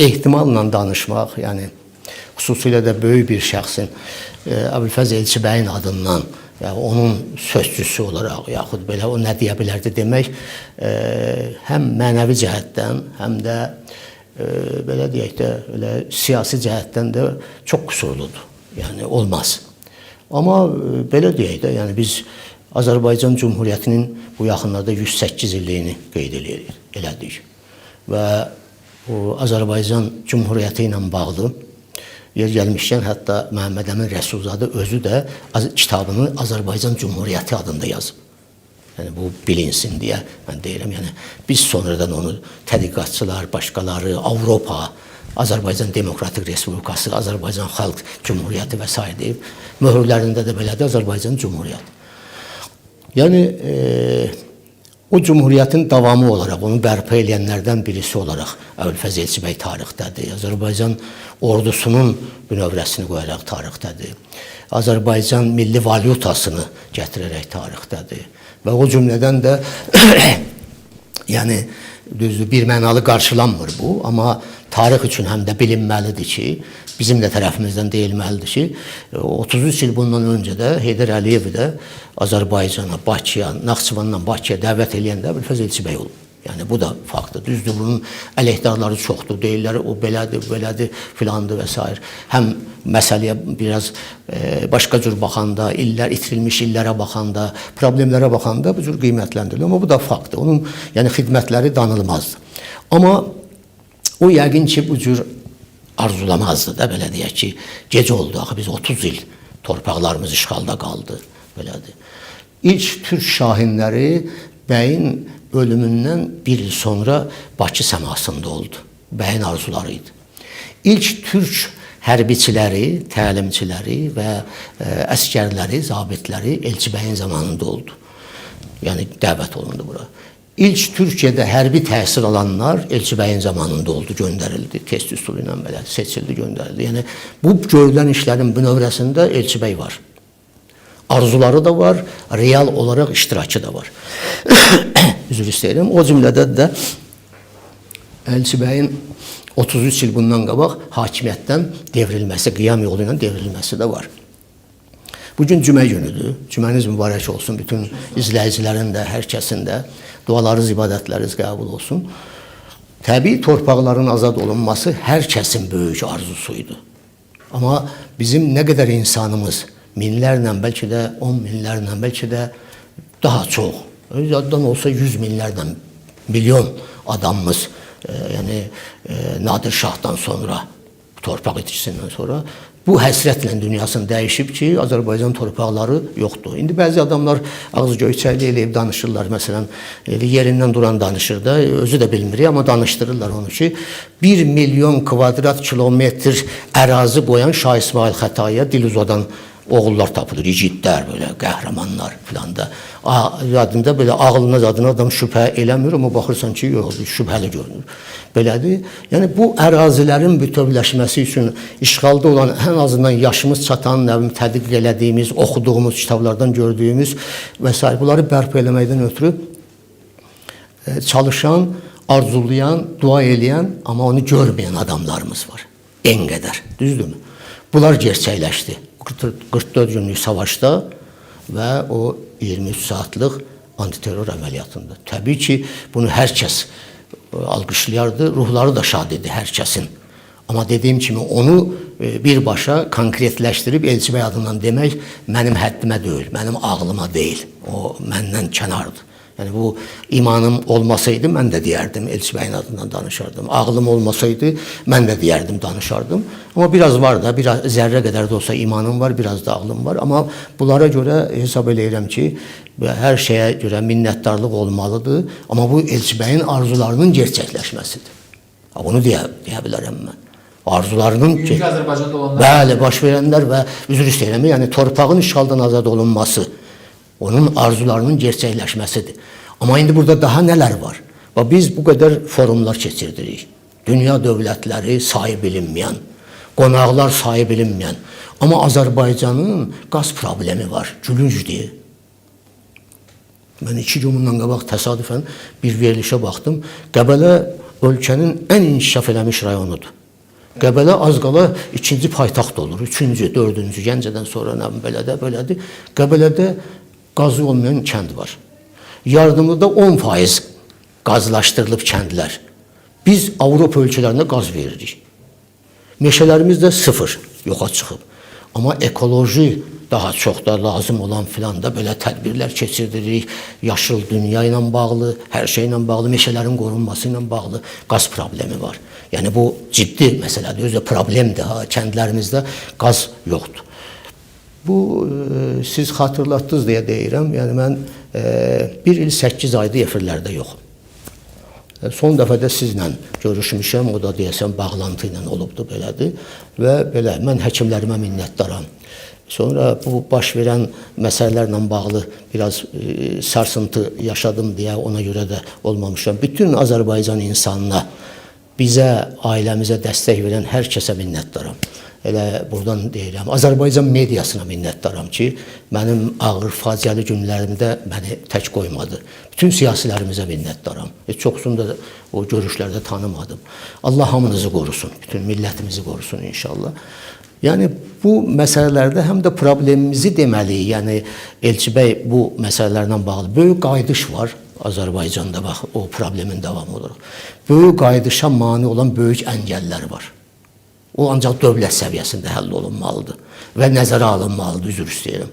ehtimalla danışmaq, yəni xüsusilə də böyük bir şəxsin Əbülfəz Elçibəyin adından, yəni onun sözçüsü olaraq, yaxud belə o nə deyə bilərdi demək, həm mənəvi cəhətdən, həm də belə deyək də, elə siyasi cəhətdən də çox qüsurludur. Yəni olmaz. Amma belə deyək də, yəni biz Azərbaycan Cümhuriyyətinin bu yaxınlarda 108 illiyini qeyd elədik. Və o Azərbaycan Cümhuriyyəti ilə bağlı yer gəlmişkən hətta Məhəmməd Əmin Rəsulzadə özü də kitabını Azərbaycan Cümhuriyyəti adında yazıb. Yəni bu bilinsin deyə mən deyirəm. Yəni biz sonradan onu tədqiqatçılar, başqaları, Avropa, Azərbaycan Demokratik Respublikası, Azərbaycan Xalq Cümhuriyyəti və s. deyib. Möhürlərində də belədir Azərbaycan Cümhuriyyəti. Yəni o Cümhuriyyətin davamı olaraq, onu bərpa edənlərdən birisi olaraq Əbülfəz Elçibəy tarixdədir. Azərbaycan ordusunun bünövrəsini qoyaraq tarixdədir. Azərbaycan milli valyutasını gətirərək tarixdədir. Və o cümlədən də yəni düzdür, bir mənalı qarşılanmır bu, amma tarix üçün həm də bilinməlidir ki, bizim də tərəfimizdən deyilməlidir ki, 33 il bundan öncə də Heydər Əliyev də Azərbaycana, Bakıya, Naxçıvandan Bakıya dəvət eləyəndə Əbülfəz Elçibəy olub. Yəni bu da faktdır. Düzdür, bunun əleyhdarları çoxdur. Deyirlər o belədir, belədir, filandır və s. Həm məsələyə biraz başqa cür baxanda, itirilmiş illərə baxanda, problemlərə baxanda bu cür qiymətləndirilir. Amma bu da faktdır. Onun yəni xidmətləri danılmazdır. Amma o yəqin ki, bu cür arzulamazdı da, belə deyək ki, gecə oldu. Axı biz 30 il torpaqlarımız işğalda qaldı. Belədir. İlk türk şahinləri bəyin ölümündən bir il sonra Bakı səmasında oldu. Bəyin arzuları idi. İlk türk hərbiçiləri, təlimçiləri və əskərləri, zabitləri Elçibəyin zamanında oldu. Yəni dəvət olundu bura. İlk Türkiyədə hərbi təhsil alanlar Elçibəyin zamanında oldu, göndərildi. Test üsulu ilə belə seçildi, göndərildi. Yəni bu görülən işlərin bünövrəsində Elçibəy var. Arzuları da var, real olaraq iştirakı da var. Üzr istəyirəm. O cümlədə də Elçibəyin 33 il bundan qabaq hakimiyyətdən devrilməsi, qiyam yolu ilə devrilməsi də var. Bugün cümə günüdür. Cüməniz mübarək olsun bütün izləyicilərin də, hər kəsin də. Dualarınız, ibadətləriniz qəbul olsun. Təbii torpaqların azad olunması hər kəsin böyük arzusuydu. Amma bizim nə qədər insanımız, minlərlə, bəlkə də 10 minlərlə, bəlkə də daha çox, yaddan olsa 100 minlərlə, milyon adamımız, yəni Nadir Şahdan sonra, torpaq itkisindən sonra bu həsrətlə dünyasını dəyişib ki, Azərbaycan torpaqları yoxdur. İndi bəzi adamlar ağzı göyçəkli eləyib danışırlar, məsələn, yerindən duran danışır da, özü də bilmirik, amma danışdırırlar onu ki, 1 milyon kvadrat kilometr ərazi qoyan Şah İsmail Xətaiyə dil uzadan oğullar tapılır, igidlər, belə qəhrəmanlar filan da. Yadında belə ağlına zadına adam şübhə eləmir, amma baxırsan ki, yox, şübhəli görünür. Belədir. Yəni bu ərazilərin bütövləşməsi üçün işğalda olan, ən azından yaşımız çatan, tədqiq elədiyimiz, oxuduğumuz, kitablardan gördüyümüz və s. bunları bərpa eləməkdən ötürü çalışan, arzulayan, dua eləyən, amma onu görməyən adamlarımız var. En qədər, düzdürmü? Bunlar gerçəkləşdi. 44 günlük savaşda və o 23 saatlıq antiterror əməliyyatında. Təbii ki, bunu hər kəs alqışlayardı, ruhları da şad idi hər kəsin. Amma dediyim kimi onu birbaşa konkretləşdirib Elçibəy adından demək mənim həddimə deyil, mənim ağlıma deyil. O məndən kənardır. Yəni bu imanım olmasaydı mən də deyərdim, Elçibəyin adından danışardım. Ağlım olmasaydı mən də deyərdim, danışardım. Amma biraz var da, biraz zərrə qədər də olsa imanım var, biraz da ağlım var. Amma bunlara görə hesab eləyirəm ki, hər şeyə görə minnətdarlıq olmalıdır. Amma bu Elçibəyin arzularının gerçəkləşməsidir. Onu deyə bilərəm mən. Arzularının Azərbaycanda olanlar, bəli, baş verənlər və üzr istəyirəm, yəni torpağın işğaldan azad olunması, onun arzularının gerçəkləşməsidir. Amma indi burada daha nələr var? Biz bu qədər forumlar keçirdirik. Dünya dövlətləri sayı bilinməyən, qonaqlar sayı bilinməyən. Amma Azərbaycanın qaz problemi var, gülüncdür. Mən 2 gün bundan qabaq təsadüfən bir verilişə baxdım. Qəbələ ölkənin ən inkişaf eləmiş rayonudur. Qəbələ az qala ikinci paytaxt olur, üçüncü, dördüncü, Gəncədən sonra nə belədir. Qəbələdə qazı olmayan kənd var. Yardımlıda 10% qazlaşdırılıb kəndlər. Biz Avropa ölkələrində qaz veririk. Meşələrimiz də 0 yoxa çıxıb. Amma ekoloji daha çox da lazım olan filan da belə tədbirlər keçiririk. Yaşıl dünya ilə bağlı, hər şeylə bağlı, meşələrin qorunması ilə bağlı qaz problemi var. Yəni bu ciddi məsələdir, özü də problemdir. Kəndlərimizdə qaz yoxdur. Bu siz xatırlatdınız deyə deyirəm. Yəni mən 1 il 8 aydır efirlərdə yoxum. Son dəfə də sizlə görüşmüşəm, o da deyəsən bağlantı ilə olubdu belədir və belə mən həkimlərimə minnətdaram. Sonra bu baş verən məsələlərlə bağlı biraz sarsıntı yaşadım deyə ona görə də olmamışam. Bütün Azərbaycan insanına, bizə, ailəmizə dəstək verən hər kəsə minnətdaram. Elə buradan deyirəm, Azərbaycan mediasına minnətdaram ki, mənim ağır, faciəli günlərimdə məni tək qoymadı. Bütün siyasilərimizə minnətdaram. Çoxsunu da o görüşlərdə tanımadım. Allah hamınızı qorusun, bütün millətimizi qorusun inşallah. Yəni, bu məsələlərdə həm də problemimizi deməliyik. Yəni, Elçi bəy bu məsələlərlə bağlı böyük qayıdış var Azərbaycanda, bax, o problemin davamı olaraq. Böyük qayıdışa mane olan böyük əngəllər var. O ancaq dövlət səviyyəsində həll olunmalıdır və nəzərə alınmalıdır, üzr istəyirəm.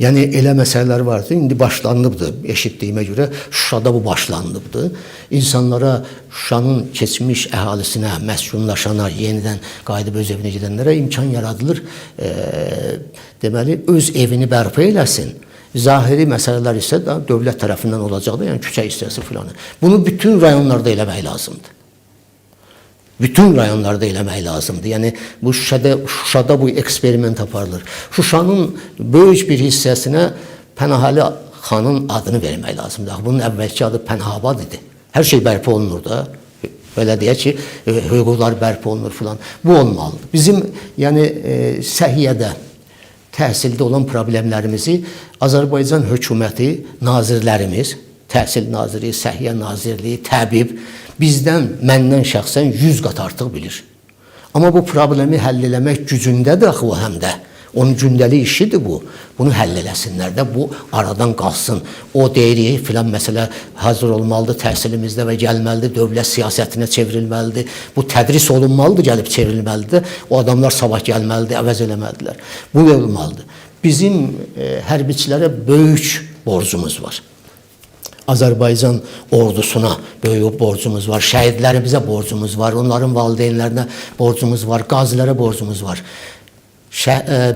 Yəni, elə məsələlər var ki, indi başlanılıbdır, eşitdiyimə görə Şuşada bu başlanılıbdır. İnsanlara, Şuşanın keçmiş əhalisinə, məskunlaşana, yenidən qayıdıb öz evinə gedənlərə imkan yaradılır. Deməli, öz evini bərpa eləsin. Zahiri məsələlər isə dövlət tərəfindən olacaqdır, yəni küçə hissəsi filanı. Bunu bütün rayonlarda eləmək lazımdır. Bütün rayonlarda eləmək lazımdır. Yəni, bu Şuşada bu eksperiment aparılır. Şuşanın böyük bir hissəsinə Pənahəli xanın adını vermək lazımdır. Bunun əvvəlki adı Pənahabad idi. Hər şey bərpa olunur da. Belə deyək ki, hüquqlar bərpa olunur filan. Bu olmalıdır. Bizim, yəni, səhiyyədə, təhsildə olan problemlərimizi Azərbaycan hökuməti, nazirlərimiz, Təhsil Naziri, Səhiyyə Nazirliyi, təbib, bizdən, məndən şəxsən 100 qat artıq bilir. Amma bu problemi həll eləmək gücündədir axı o həm də. Onun gündəlik işidir bu. Bunu həll eləsinlər də, bu aradan qalsın. O deyirik, filan məsələ hazır olmalıdır təhsilimizdə və gəlməlidir, dövlət siyasətinə çevrilməlidir. Bu tədris olunmalıdır, gəlib çevrilməlidir. O adamlar sabah gəlməlidir, əvəz eləməlidirlər. Bu olmalıdır. Bizim hərbiçilərə böyük borcumuz var. Azərbaycan ordusuna böyük borcumuz var, şəhidlərimizə borcumuz var, onların valideynlərinə borcumuz var, qazilərə borcumuz var.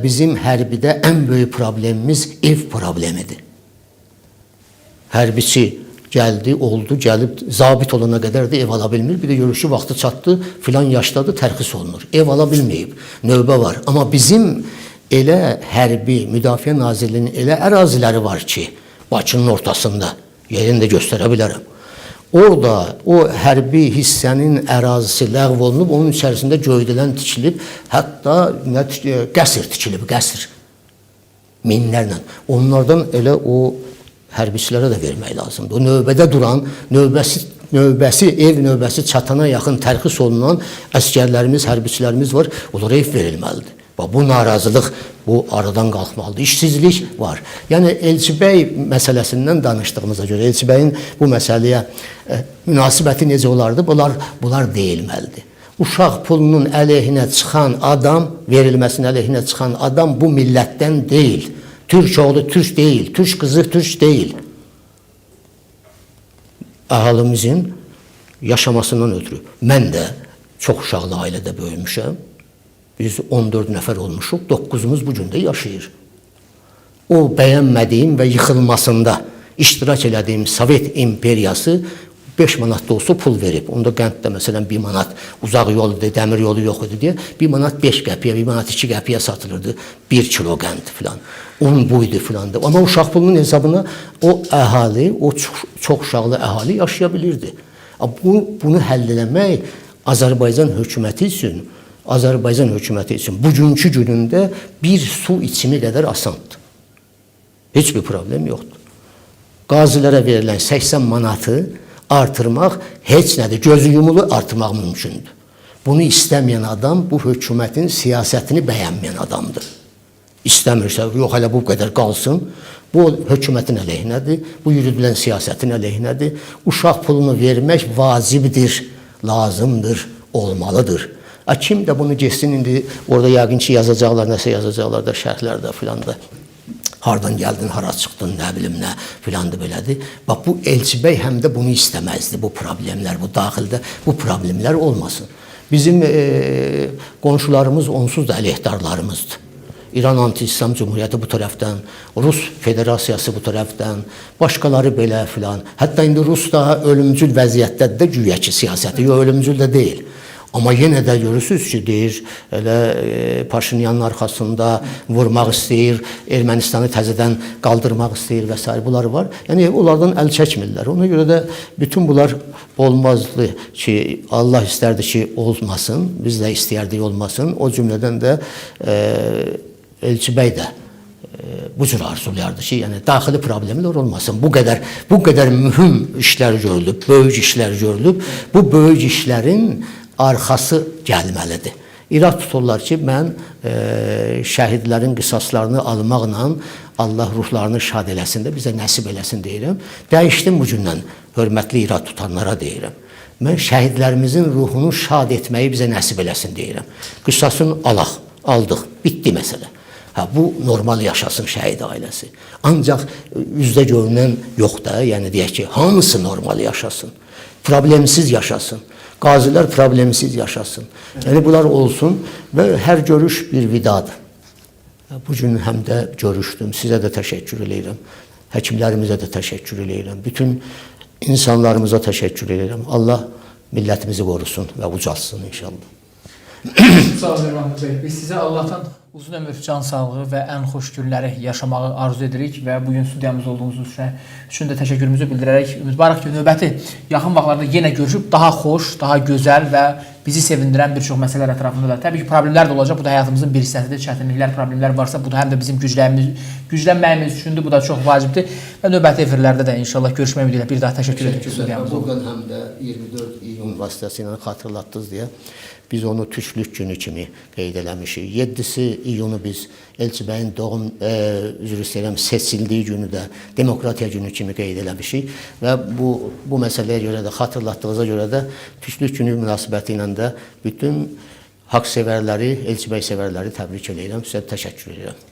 Bizim hərbidə ən böyük problemimiz ev problemidir. Hərbiçi gəldi, oldu, gəlib, zabit olana qədər də ev ala bilmir. Bir də görüşü vaxtı çatdı, filan yaşdadır, tərxis olunur. Ev ala bilməyib, növbə var. Amma bizim elə hərbi, Müdafiə Nazirliyinin elə əraziləri var ki, Bakının ortasında, yerini də göstərə bilərəm. Orada o hərbi hissənin ərazisi ləğv olunub, onun içərisində göydələn tikilib, hətta qəsr tikilib, qəsr. Minlərlə. Onlardan elə o hərbiçilərə də vermək lazımdır. O növbədə duran, ev növbəsi çatana yaxın tərxis olunan əskərlərimiz, hərbiçilərimiz var, onlara ev verilməlidir. Bu narazılıq, bu aradan qalxmalıdır. İşsizlik var. Yəni, Elçi bəy məsələsindən danışdığımıza görə, Elçi bəyin bu məsələyə münasibəti necə olardı? Bunlar deyilməlidir. Uşaq pulunun əleyhinə çıxan adam, verilməsinin əleyhinə çıxan adam bu millətdən deyil. Türk oğlu türk deyil, türk qızı türk deyil. Əhalimizin yaşamasından ötürü. Mən də çox uşaqlı ailədə böyümüşəm. Biz 14 nəfər olmuşuq, 9-umuz bu gün də yaşayır. O bəyənmədiyim və yıxılmasında iştirak elədiyim Sovet imperiyası 5 manat da olsa pul verib. Onda qənddə məsələn 1 manat uzaq yoldur, dəmir yolu yox idi deyə 1 manat 5 qəpiyə, 1 manat 2 qəpiyə satılırdı. 1 kilo qənd filan. Onun buydu filan da. Amma uşaq pulunun hesabına o əhali, o çox uşaqlı əhali yaşaya bilirdi. Bunu həll eləmək Azərbaycan hökuməti üçün bugünkü günündə bir su içimi qədər asandır. Heç bir problem yoxdur. Qazilərə verilən 80 manatı artırmaq heç nədir. Gözü yumulu artırmaq mümkündür. Bunu istəməyən adam bu hökumətin siyasətini bəyənməyən adamdır. İstəmirsə, yox hələ bu qədər qalsın. Bu hökumətin əleyhinədir, bu yürüdülən siyasətin əleyhinədir. Uşaq pulunu vermək vacibdir, lazımdır, olmalıdır. Kim də bunu geçsin, indi orada yəqin ki yazacaqlar, nəsə yazacaqlar da, şərhlərdə filan da. Hardan gəldin, hara çıxdın, nə bilim nə filandır belədir. Bax, bu Elçi bəy həm də bunu istəməzdi, bu problemlər, bu daxildə bu problemlər olmasın. Bizim qonşularımız onsuz da əleyhdarlarımızdır. İran Anti-İslam Cumhuriyyəti bu tərəfdən, Rus Federasiyası bu tərəfdən, başqaları belə filan. Hətta indi Rus daha ölümcül vəziyyətdədir də güya ki siyasəti, yox ölümcül də deyil. Amma yenə də görürsünüz ki, deyir, elə Paşinyanın arxasında vurmaq istəyir, Ermənistanı təzədən qaldırmaq istəyir və s. bunlar var. Yəni, onlardan əl çəkmirlər. Ona görə də bütün bunlar olmazdı ki, Allah istərdi ki, olmasın, biz də istəyərdik olmasın. O cümlədən də Elçi bəy də bu cür arzulayardı ki, yəni daxili problemlər olmasın. Bu qədər mühüm işlər görülüb, böyük işlər görülüb. Bu böyük işlərin arxası gəlməlidir. İrad tuturlar ki, mən şəhidlərin qisaslarını almaqla Allah ruhlarını şad eləsin də, bizə nəsib eləsin deyirəm. Dəyişdim bu gündən, hörmətli irad tutanlara deyirəm. Mən şəhidlərimizin ruhunu şad etməyi bizə nəsib eləsin deyirəm. Qisasını alaq, aldıq, bitdi məsələ. Bu normal yaşasın şəhid ailəsi. Ancaq üzdə görünən yox da, yəni deyək ki, hamısı normal yaşasın, problemsiz yaşasın. Qazilər problemsiz yaşasın. Yəni, bunlar olsun və hər görüş bir vidadır. Bugün həm də görüşdüm, sizə də təşəkkür edirəm. Həkimlərimizə də təşəkkür edirəm. Bütün insanlarımıza təşəkkür edirəm. Allah millətimizi qorusun və ucalsın inşallah. Sağ olun Mahmud bəy. Biz sizə Allahdan uzun ömür, can sağlığı və ən xoş günləri yaşamağı arzu edirik və bugün studiyamız olduğunuz üçün də təşəkkürümüzü bildirərək ümidvarıq ki, növbəti yaxın vaxtlarda yenə görüşüb daha xoş, daha gözəl və bizi sevindirən bir çox məsələlər ətrafında da. Təbii ki, problemlər də olacaq. Bu da həyatımızın bir hissəsidir. Çətinliklər, problemlər varsa, bu da həm də bizim güclənməyimiz üçündür. Bu da çox vacibdir və növbəti efirlərdə də inşallah görüşmək ümidi ilə bir daha təşəkkür edirik studiyamıza. Bugün həm də 24 iyun vasitəsilə xatırlatdınız deyə biz onu Türklük günü kimi qeyd eləmişik. 7-si iyunu biz Elçi bəyin doğum, üzr istəyirəm, seçildiyi günü də Demokratiya günü kimi qeyd eləmişik və bu məsələyə görə də, xatırlatdığınıza görə də Türklük günü münasibəti ilə də bütün haqq sevərləri, Elçi bəy sevərləri təbrik edirəm, sizə təşəkkür edirəm.